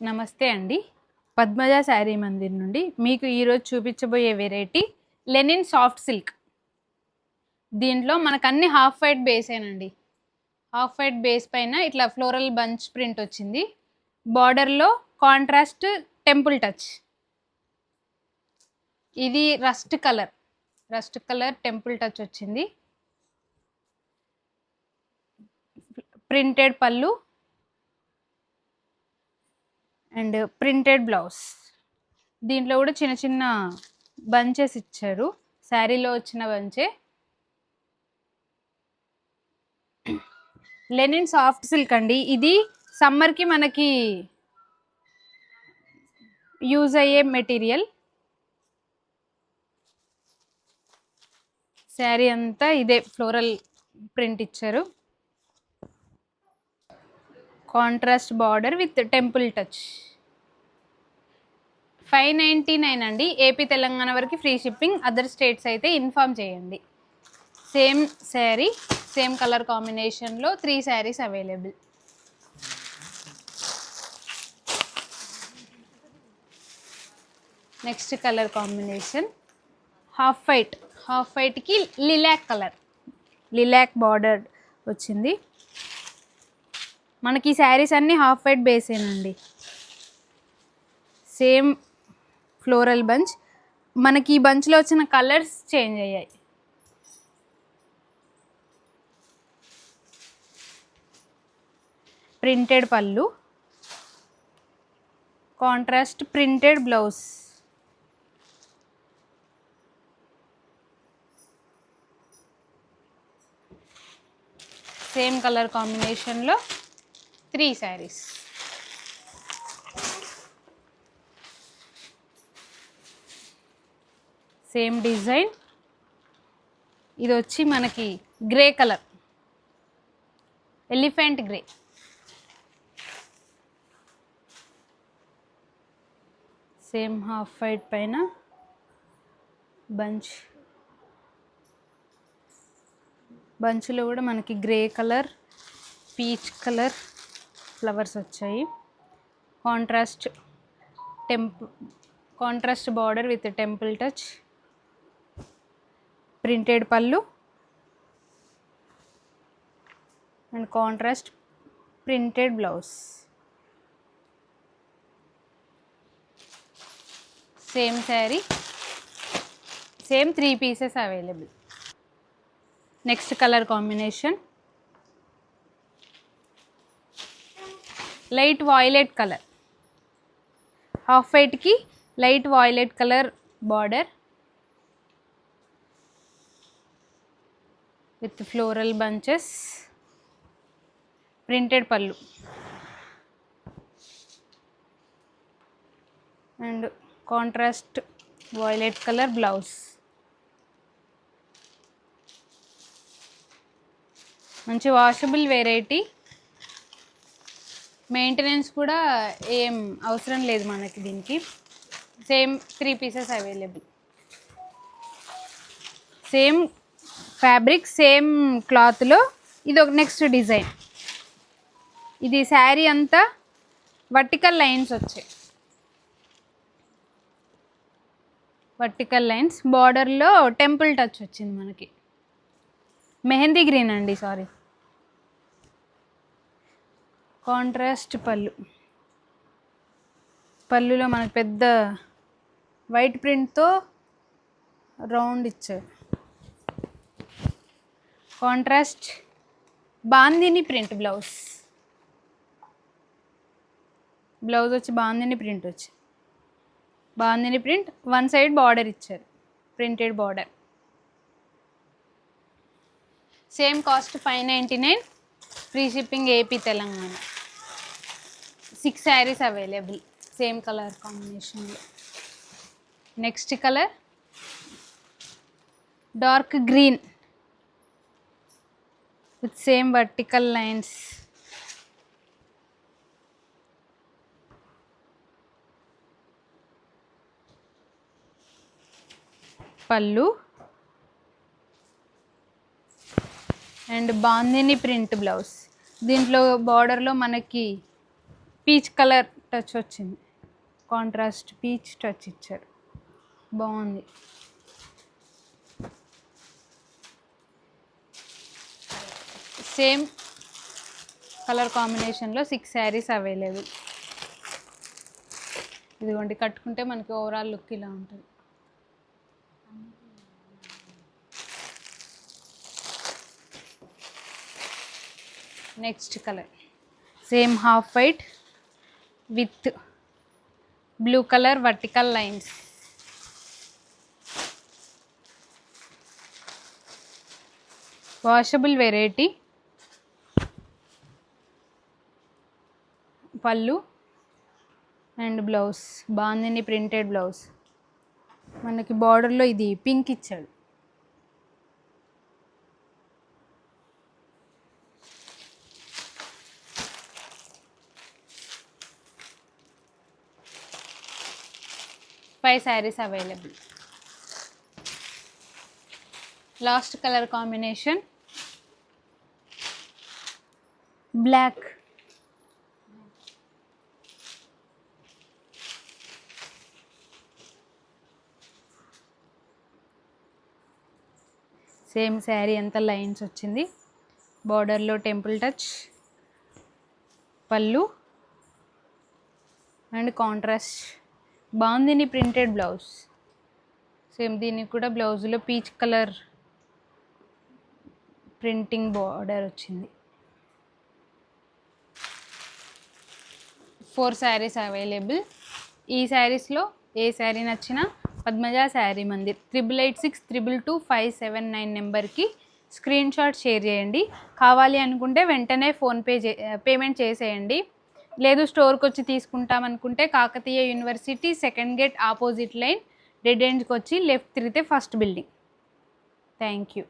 నమస్తే అండి. పద్మజ శారీ మందిర్ నుండి మీకు ఈరోజు చూపించబోయే వెరైటీ లెనిన్ సాఫ్ట్ సిల్క్. దీంట్లో మనకు అన్ని హాఫ్ వైట్ బేసేనండి. హాఫ్ వైట్ బేస్ పైన ఇట్లా ఫ్లోరల్ బంచ్ ప్రింట్ వచ్చింది. బార్డర్లో కాంట్రాస్ట్ టెంపుల్ టచ్. ఇది రస్ట్ కలర్ టెంపుల్ టచ్ వచ్చింది. Printed pallu and printed blouse. దీంట్లో కూడా చిన్న చిన్న బంచెస్ ఇచ్చారు. శారీలో వచ్చిన బంచే. లెనిన్ సాఫ్ట్ సిల్క్ అండి. ఇది సమ్మర్కి మనకి యూజ్ అయ్యే మెటీరియల్. శారీ అంతా ఇదే ఫ్లోరల్ ప్రింట్ ఇచ్చారు. Contrast border with temple touch. 599 అండి. ఏపీ తెలంగాణ వరకు ఫ్రీ షిప్పింగ్. అదర్ స్టేట్స్ అయితే ఇన్ఫార్మ్ చేయండి. సేమ్ శారీ సేమ్ కలర్ కాంబినేషన్లో 3 saris available. Next colour combination half వైట్కి లిలాక్ బార్డర్ వచ్చింది. మనకి ఈ శారీస్ అన్నీ హాఫ్ వైట్ బేసేనండి. Same floral bunch. మనకి ఈ బంచ్లో వచ్చిన కలర్స్ చేంజ్ అయ్యాయి. Printed pallu, contrast printed blouse. Same colour కాంబినేషన్లో 3 శారీస్. Same design. ఇది వచ్చి మనకి grey colour, elephant grey. Same half white పైన బంచ్లో కూడా మనకి grey colour, peach colour flowers వచ్చాయి. Contrast border with temple touch. Printed pallu and contrast printed blouse. Same sari same 3 pieces available. Next colour combination light violet colour. Half వైట్కి light violet colour border with floral bunches. Printed pallu and contrast violet colour blouse. మంచి washable variety. Maintenance కూడా ఏం అవసరం లేదు మనకి దీనికి. Same 3 pieces available. Same fabric same క్లాత్లో ఇది ఒక నెక్స్ట్ డిజైన్. ఇది శారీ అంతా వర్టికల్ లైన్స్ వచ్చాయి. బార్డర్లో టెంపుల్ టచ్ వచ్చింది మనకి. మెహందీ గ్రీన్ అండి, సారీ. కాంట్రాస్ట్ పళ్ళులో మనకు పెద్ద వైట్ ప్రింట్తో రౌండ్ ఇచ్చారు. కాంట్రాస్ట్ బాందిని ప్రింట్ బ్లౌజ్ వచ్చి బాందిని ప్రింట్ 1 సైడ్ బార్డర్ ఇచ్చారు, printed border. Same cost 599. Free shipping AP Telangana. 6 saris available same colour కాంబినేషన్లో. Next colour dark green with same vertical lines. Pallu and bandhani print blouse. దీంట్లో బార్డర్లో మనకి పీచ్ కలర్ టచ్ వచ్చింది, contrast peach touch ఇచ్చారు, బాగుంది. Same colour కాంబినేషన్లో 6 saris available. ఇదిగోండి, కట్టుకుంటే మనకి ఓవరాల్ లుక్ ఇలా ఉంటుంది. Next colour same half white with blue colour vertical lines. Washable variety. Pallu and blouse బాగుంది, ప్రింటెడ్ బ్లౌజ్. మనకి బార్డర్లో ఇది పింక్ ఇచ్చాడు. Five saris available. Last colour combination black. Same sari అంతా లైన్స్ వచ్చింది, బార్డర్లో temple touch, pallu and contrast బాగుంది, ప్రింటెడ్ బ్లౌజ్. సేమ్ దీనికి కూడా బ్లౌజ్లో పీచ్ కలర్ ప్రింటింగ్ బార్డర్ వచ్చింది. 4 శారీస్ అవైలబుల్. ఈ శారీస్లో ఏ శారీ నచ్చినా పద్మజ శారీ మందిర్ 8886222579 నెంబర్కి స్క్రీన్ షాట్ షేర్ చేయండి. కావాలి అనుకుంటే వెంటనే ఫోన్పే పేమెంట్ చేసేయండి. లేదు స్టోర్కి వచ్చి తీసుకుంటామనుకుంటే Kakatiya university second gate opposite lane dead ఎండ్కి వచ్చి లెఫ్ట్ తిరిగితే ఫస్ట్ బిల్డింగ్. Thank you.